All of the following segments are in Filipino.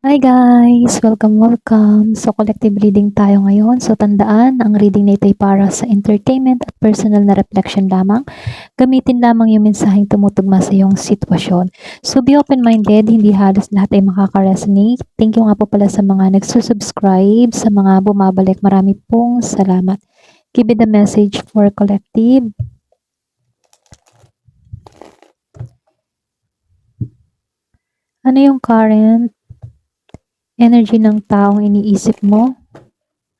Hi guys! Welcome! So, collective reading tayo ngayon. So, tandaan, ang reading na ito ay para sa entertainment at personal na reflection lamang. Gamitin lamang yung mensaheng tumutugma sa iyong sitwasyon. So, be open-minded, hindi halos lahat ay makaka-resonate. Thank you nga po pala sa mga nagsusubscribe, sa mga bumabalik. Marami pong salamat. Give it the message for collective. Ano yung current energy ng taong iniisip mo?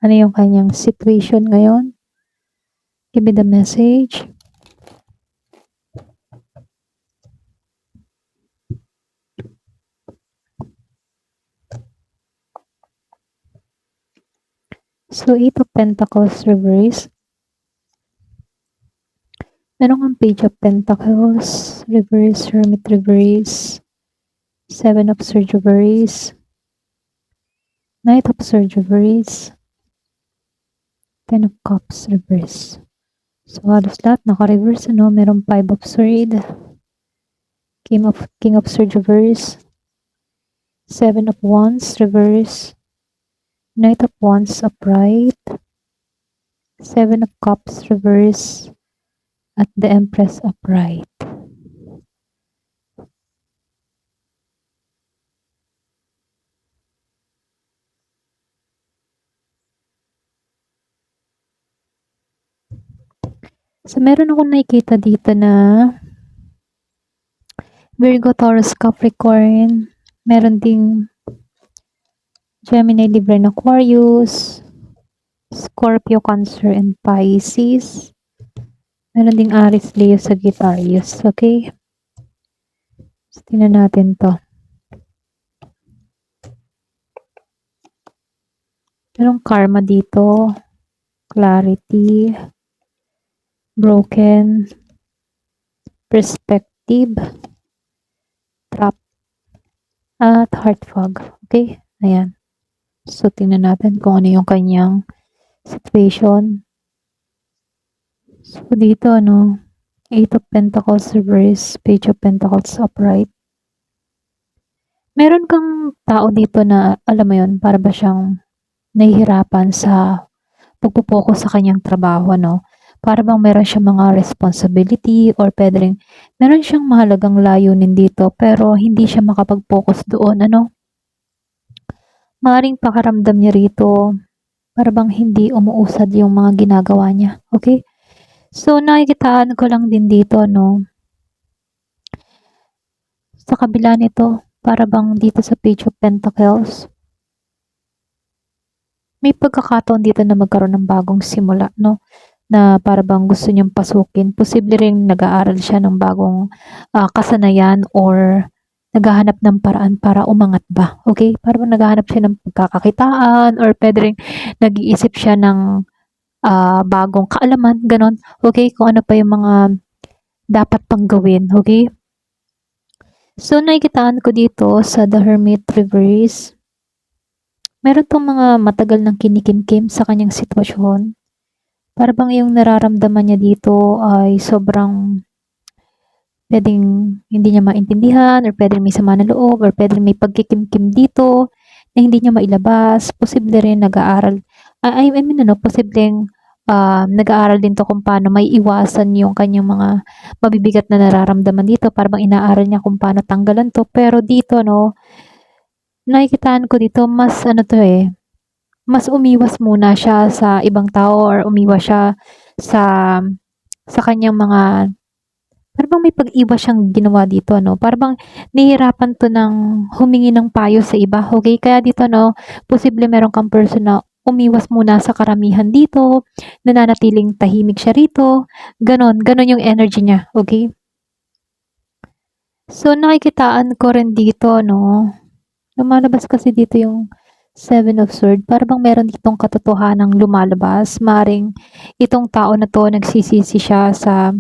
Ano yung kanyang situation ngayon? Give me the message. So, 8 of Pentacles reverse. Meron kang Page of Pentacles reverse, Hermit reverse, 7 of Swords reverse, Knight of Swords reverse, 10 of Cups reverse. So, halos lahat naka-reverse, ano? Meron 5 of Swords, King of Swords reverse, 7 of Wands reverse, Knight of Wands upright, 7 of Cups reverse, at the Empress upright. So, meron akong nakikita dito na Virgo, Taurus, Capricorn. Meron ding Gemini, Libra, and Aquarius. Scorpio, Cancer, and Pisces. Meron ding Aries, Leo, Sagittarius. Okay? So, tingnan natin to. Merong karma dito. Clarity. Broken. Perspective. Trap. At heart fog. Okay? Ayan. So, tingnan natin kung ano yung kanyang situation. So, dito, ano, 8 of Pentacles reverse, Page of Pentacles upright. Meron kang tao dito na, alam mo yun, para ba siyang nahihirapan sa pagpo-focus sa kanyang trabaho, no? Para bang meron siyang mga responsibility or pwede rin, meron siyang mahalagang layunin dito pero hindi siya makapag-focus doon, ano? Maaaring pakaramdam niya rito, para bang hindi umuusad yung mga ginagawa niya, okay? So, nakikitaan ko lang din dito, no? Sa kabila nito, para bang dito sa Page of Pentacles, may pagkakataon dito na magkaroon ng bagong simula, no? Na para bang gusto niyang pasukin. Posible rin nag-aaral siya ng bagong kasanayan or naghahanap ng paraan para umangat ba. Okay? Para bang naghahanap siya ng pagkakakitaan or pwede rin nag-iisip siya ng bagong kaalaman, ganon. Okay? Kung ano pa yung mga dapat pang gawin. Okay? So, nakikitaan ko dito sa The Hermit Reverse, meron tong mga matagal nang kinikimkim sa kanyang sitwasyon. Para bang yung nararamdaman niya dito ay sobrang pwedeng hindi niya maintindihan or pwedeng may sama ng loob or pwedeng may pagkikimkim dito na hindi niya mailabas. Posible rin nag-aaral, I mean, ano, posibleng nag-aaral din to kung paano may iwasan yung kanyang mga mabibigat na nararamdaman dito. Para bang inaaral niya kung paano tanggalan to. Pero dito, no, nakikitaan ko dito, mas ano to mas umiwas muna siya sa ibang tao or umiwas siya sa kanyang mga, parang bang may pag-iwas siyang ginawa dito, no? Parang bang nahihirapan 'to ng humingi ng payo sa iba, okay? Kaya dito, no, posible meron kang person na umiwas muna sa karamihan dito, nananatiling tahimik siya rito, gano'n. Gano'n yung energy niya, okay? So, nakikitaan ko rin dito, no, lumalabas kasi dito yung 7 of Swords. Para bang meron ditong katotohanang lumalabas. Maring itong tao na 'to nagsisisi siya sa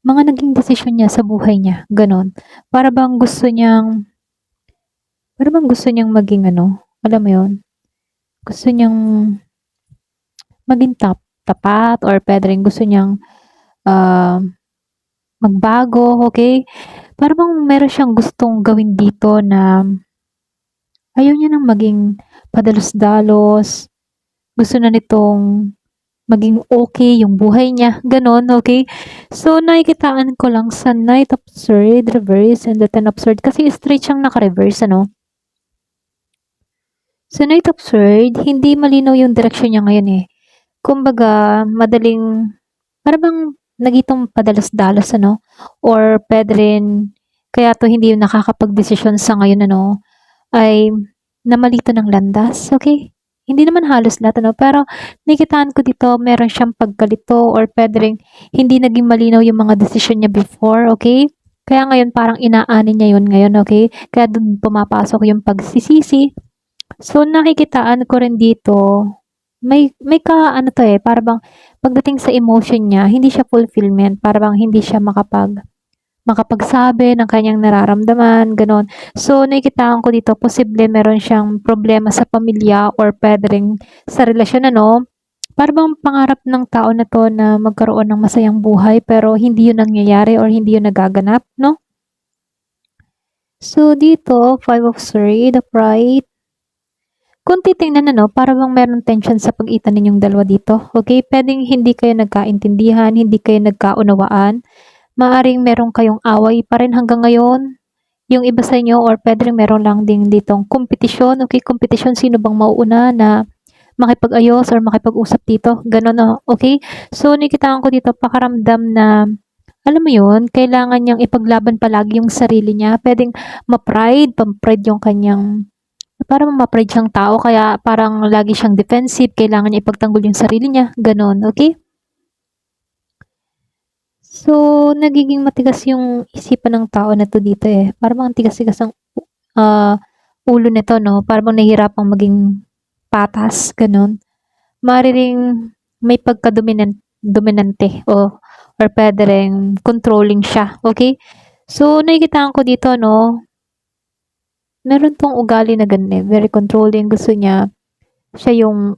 mga naging desisyon niya sa buhay niya, gano'n. Para bang gusto niyang maging ano, alam mo 'yun, gusto niyang maging tapat or puwede rin gusto niyang, ah, magbago, okay? Para bang meron siyang gustong gawin dito na Ayaw niya ng maging padalos-dalos, gusto na nitong maging okay yung buhay niya, gano'n, okay? So, nakikitaan ko lang sa Knight of Swords, reverse, and the Ten of Swords, kasi straight siyang naka-reverse, ano? Sa Knight of Swords, hindi malinaw yung direksyon niya ngayon eh. Kumbaga, madaling, para bang nagitong padalos-dalos, ano? Or pwede rin, kaya to hindi yung nakakapag-desisyon sa ngayon, ano? Ay namalito ng landas, okay? Hindi naman halos lahat, ano? Pero nakikitaan ko dito, meron siyang pagkalito or pwede rin hindi naging malinaw yung mga desisyon niya before, okay? Kaya ngayon parang inaanin niya yun ngayon, okay? Kaya dun pumapasok yung pagsisisi. So nakikitaan ko rin dito, may ano to eh, para bang pagdating sa emotion niya, hindi siya fulfillment, para bang hindi siya makapagsabi ng kanyang nararamdaman, gano'n. So, nakikitaan ko dito, posible meron siyang problema sa pamilya or puwede ring sa relasyon, ano. Para bang pangarap ng tao na 'to na magkaroon ng masayang buhay pero hindi 'yun nangyayari or hindi 'yun nagaganap, 'no. So, dito, Five of Swords, the Pride. Kung titingnan, ano, para bang meron tension sa pagitan ninyong dalawa dito, okey? Puwedeng hindi kayo nagkaintindihan, hindi kayo nagkaunawaan. Maaaring meron kayong away pa rin hanggang ngayon, yung iba sa inyo or puwede ring meron lang din ditong kompetisyon, okey, kompetisyon sino bang mauuna na makipag-ayos or makipag-usap dito, gano'n, okey. So, nakikitaan ko dito pakiramdam na, alam mo 'yun, kailangan niyang ipaglaban palagi yung sarili niya, puwedeng ma-pride, pam-pride yung kanyang parang ma-pride siyang tao kaya parang lagi siyang defensive, kailangan niya ipagtanggol yung sarili niya, gano'n, okey. So, nagiging matigas yung isipan ng tao na 'to dito, eh. Parang ang tigas-tigas ng, ah, ulo nito 'no, parang bang nahihirapang maging patas, gano'n. Maaari ring may dominante or puwede ring controlling siya, okey? So, nakikitaan ko dito 'no, meron 'tong ugali na gano'n, eh, very controlling. Gusto niya siya yung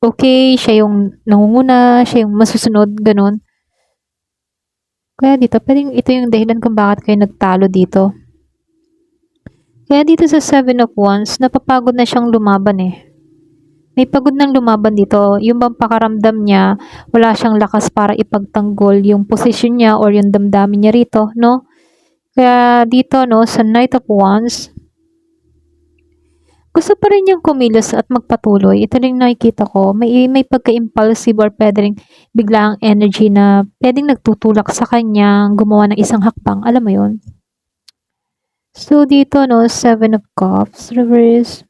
okey, siya yung nangunguna, siya yung masusunod, gano'n. Kaya dito puwedeng ito yung dahilan kung bakit kayo nagtalo dito. Kaya dito sa Seven of Wands, napapagod na siyang lumaban eh. May pagod ng lumaban dito. Yung bang pakaramdam niya, wala siyang lakas para ipagtanggol yung posisyon niya or yung damdamin niya rito, no? Kaya dito, no, sa Knight of Wands, gusto pa rin niyang kumilos at magpatuloy. Ito rin nakikita ko. May pagka-impulsive or pwede rin biglaang energy na pwedeng nagtutulak sa kanya gumawa ng isang hakbang. Alam mo yun? So, dito, no, Seven of Cups, reverse.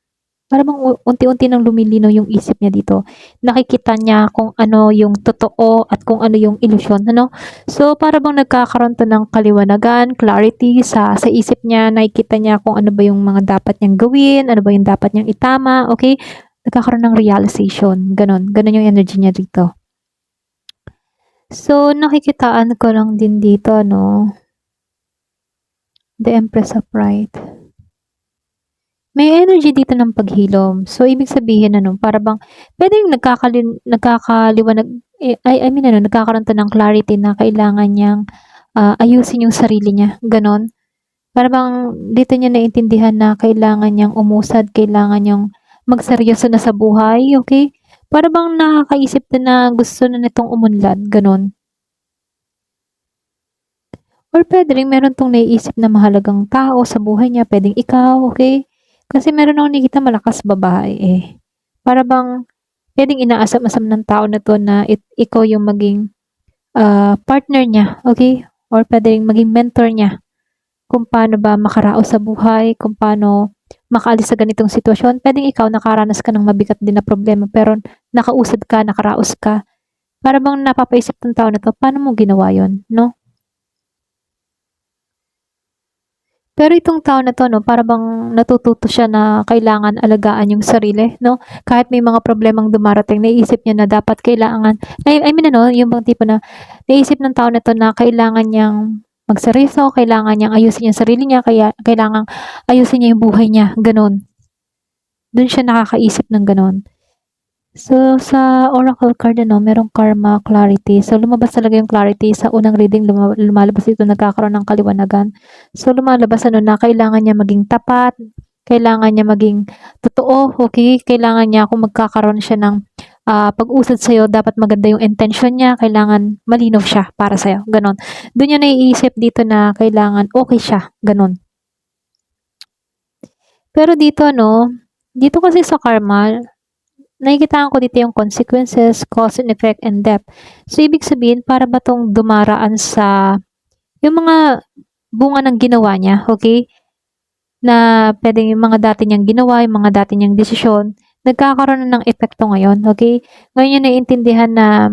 Para bang unti-unti nang lumilinaw yung isip niya dito. Nakikita niya kung ano yung totoo at kung ano yung ilusyon, ano? So, para bang nagkakaroon to ng kaliwanagan, clarity sa isip niya. Nakikita niya kung ano ba yung mga dapat niyang gawin, ano ba yung dapat niyang itama, okay? Nagkakaroon ng realization. Ganon. Ganon yung energy niya dito. So, nakikitaan ko lang din dito, no? The Empress of Pride. May energy dito ng paghilom. So, ibig sabihin, ano, para bang pwedeng nagkakaliwanag, I mean, ano, nagkakaroon to ng clarity na kailangan niyang ayusin yung sarili niya. Ganon. Para bang dito niya naintindihan na kailangan niyang umusad, kailangan niyang magseryoso na sa buhay, okay? Para bang nakakaisip na gusto na nitong umunlad, ganon. Or pwede rin meron tong naiisip na mahalagang tao sa buhay niya, pwedeng ikaw, okay? Kasi meron akong nakikita malakas babae eh. Para bang pwedeng inaasam-asam ng tao na to na ikaw yung maging partner niya, okay? Or pwede rin maging mentor niya kung paano ba makaraos sa buhay, kung paano makaalis sa ganitong sitwasyon. Pwedeng ikaw nakaranas ka ng mabigat din na problema pero nakausad ka, nakaraos ka. Para bang napapaisip ng tao na to, paano mo ginawa yon, no? Pero itong tao na 'to 'no, para bang natututo siya na kailangan alagaan yung sarili 'no. Kahit may mga problemang dumarating naiisip niya na dapat kailangan I mean ano, yung bang tipo na naisip ng tao na 'to na kailangan niyang magseryoso, kailangan niyang ayusin yung sarili niya, kaya kailangang ayusin niya yung buhay niya, gano'n. Dun siya nakakaisip ng gano'n. So, sa oracle card ano, merong karma, clarity. So, lumabas talaga yung clarity sa unang reading, lumalabas dito nagkakaroon ng kaliwanagan. So, lumalabas ano na kailangan niya maging tapat, Kailangan niya maging totoo, okay? Kailangan niya kung magkakaroon siya ng pag-usad sa'yo, dapat maganda yung intention niya, kailangan malinaw siya para sa'yo, gano'n. Do'n niya naiisip dito na kailangan okay siya, gano'n. Pero dito 'no, dito kasi sa karma, nakikitaan ko dito yung consequences, cause and effect, and depth. So, ibig sabihin para ba 'tong dumaraan sa yung mga bunga ng ginawa niya, okay? Na puwedeng yung mga dati niyang ginawa, yung mga dati niyang desisyon, nagkakaroon na ng epekto ngayon, okay? Ngayon niya naiintindihan na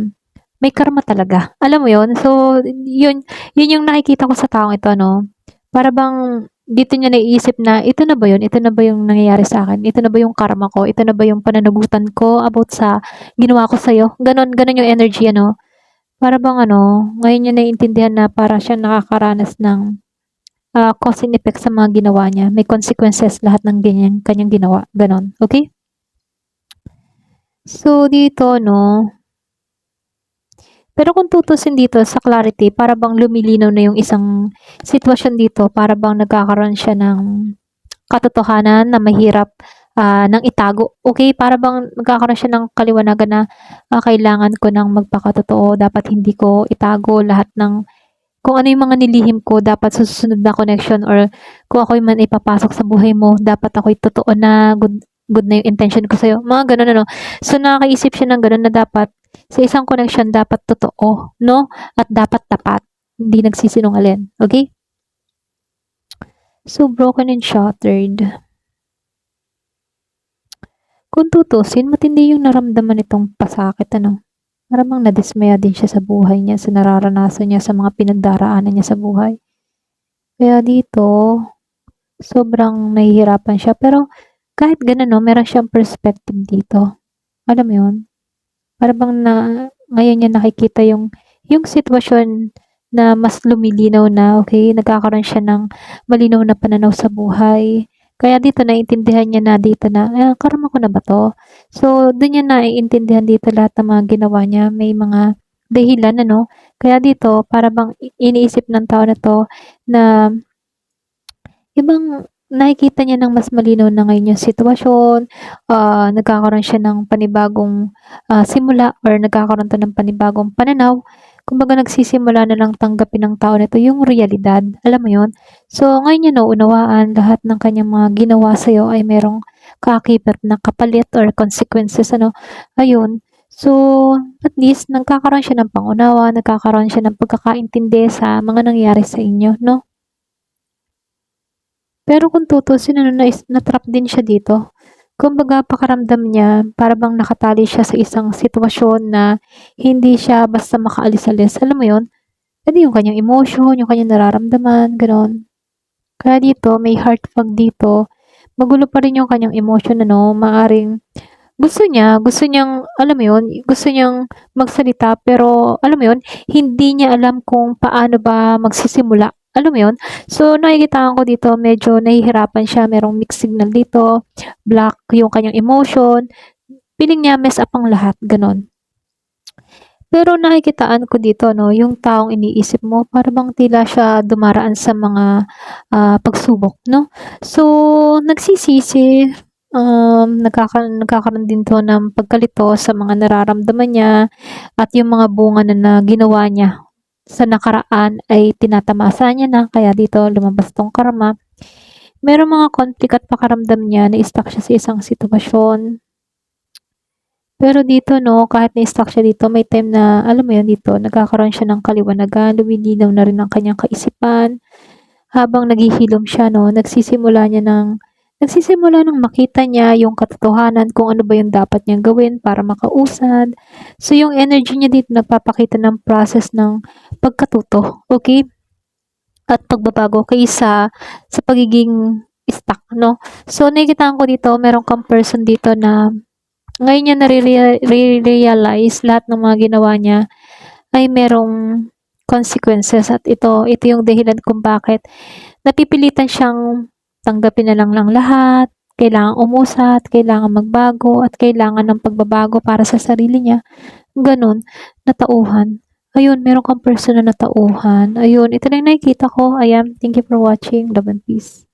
may karma talaga, alam mo yun? So, yun yung nakikita ko sa taong ito 'no, para bang dito niya naiisip na, "Ito na ba yun? Ito na ba yung nangyayari sa'kin? Ito na ba yung karma ko? Ito na ba yung pananagutan ko about sa ginawa ko sa'yo?" Gano'n, gano'n yung energy ano. Para bang ano, ngayon niya naiintindihan na para siyang nakakaranas ng cause and effect sa mga ginawa niya. May consequences lahat ng ganyan kanyang ginawa, gano'n, okay? So, dito 'no, pero kung tutuusin dito sa clarity, para bang lumilinaw na yung isang sitwasyon dito, para bang nagkakaroon siya ng katotohanan na mahirap ng itago, okay? Para bang nagkakaroon siya ng kaliwanagan na kailangan ko ng magpakatotoo, dapat hindi ko itago lahat ng kung ano yung mga nilihim ko, dapat sa susunod na connection or kung ako'y man ipapasok sa buhay mo, dapat ako'y totoo na good good na yung intention ko sa'yo. Mga gano'n ano. So, nakakaisip siya ng gano'n na dapat sa isang connection dapat totoo, no? At dapat tapat, hindi nagsisinungaling, okay? So, broken and shattered. Kung tutuusin, matindi yung naramdaman nitong pasakit ano. Para bang nadismaya din siya sa buhay niya, sa nararanasan niya, sa mga pinagdaraanan niya sa buhay. Kaya dito, sobrang nahihirapan siya. Pero kahit gano'n 'no, meron siyang perspective dito. Alam mo 'yun? Para bang ngayon niya nakikita yung sitwasyon na mas lumilinaw na, okay, nagkakaroon siya ng malinaw na pananaw sa buhay. Kaya dito naiintindihan niya na dito na, karma ko na ba 'to? So, dun niya naiintindihan dito lahat ng mga ginawa niya, may mga dahilan ano. Kaya dito para bang iniisip ng tao na 'to na ibang nakikita niya ng mas malinaw na ngayon yung sitwasyon, nagkakaroon siya ng panibagong simula or nagkakaroon 'to ng panibagong pananaw. Kumbaga nagsisimula na lang tanggapin ng tao na 'to yung realidad, alam mo yun? So, ngayon niya nauunawaan lahat ng kanyang mga ginawa sa'yo ay merong kaakibat na kapalit or consequences ano, ayun. So, at least nagkakaroon siya ng pangunawa, nagkakaroon siya ng pagkakaintindi sa mga nangyari sa inyo 'no? Pero kung tutuusin ano na-trap din siya dito. Kumbaga pakiramdam niya para bang nakatali siya sa isang sitwasyon na hindi siya basta makaalis-alis, alam mo yun? Ano yung kanyang emotion, yung kanyang nararamdaman, gano'n. Kaya dito may heart fog dito, magulo pa rin yung kanyang emotion ano, maaaring gusto niyang alam mo yun, gusto niyang magsalita pero alam mo yun, hindi niya alam kung paano ba magsisimula, alam mo yun? So, nakikitaan ko dito medyo nahihirapan siya, merong mixed signal dito, block yung kanyang emotion, feeling niya mess up ang lahat, gano'n. Pero nakikitaan ko dito 'no, yung taong iniisip mo para bang tila siya dumaraan sa mga pagsubok 'no. So, nagsisisi, nagkakaroon din 'to ng pagkalito sa mga nararamdaman niya at yung mga bunga na ginawa niya sa nakaraan ay tinatamasa niya na kaya dito lumabas 'tong karma. Merong mga conflict at pakiramdam niya na-stuck siya sa isang sitwasyon. Pero dito 'no, kahit na-stuck siya dito may time na alam mo 'yun dito nagkakaroon siya ng kaliwanagan, lumilinaw na rin ang kanyang kaisipan. Habang naghihilom siya 'no, nagsisimula ng makita niya yung katotohanan kung ano ba yung dapat niyang gawin para makausad. So yung energy niya dito nagpapakita ng process ng pagkatuto, okay? At pagbabago kaysa sa pagiging stuck 'no. So nakikita ko dito meron kang person dito na ngayon niya realize lahat ng mga ginawa niya ay merong consequences at ito yung dahilan kung bakit napipilitan siyang tanggapin na lang lahat, kailangang umusat, kailangang magbago at kailangan ng pagbabago para sa sarili niya, gano'n, natauhan. Ayun, meron kang person na natauhan. Ayun, ito lang nakikita ko. Ayan, thank you for watching. Love and peace.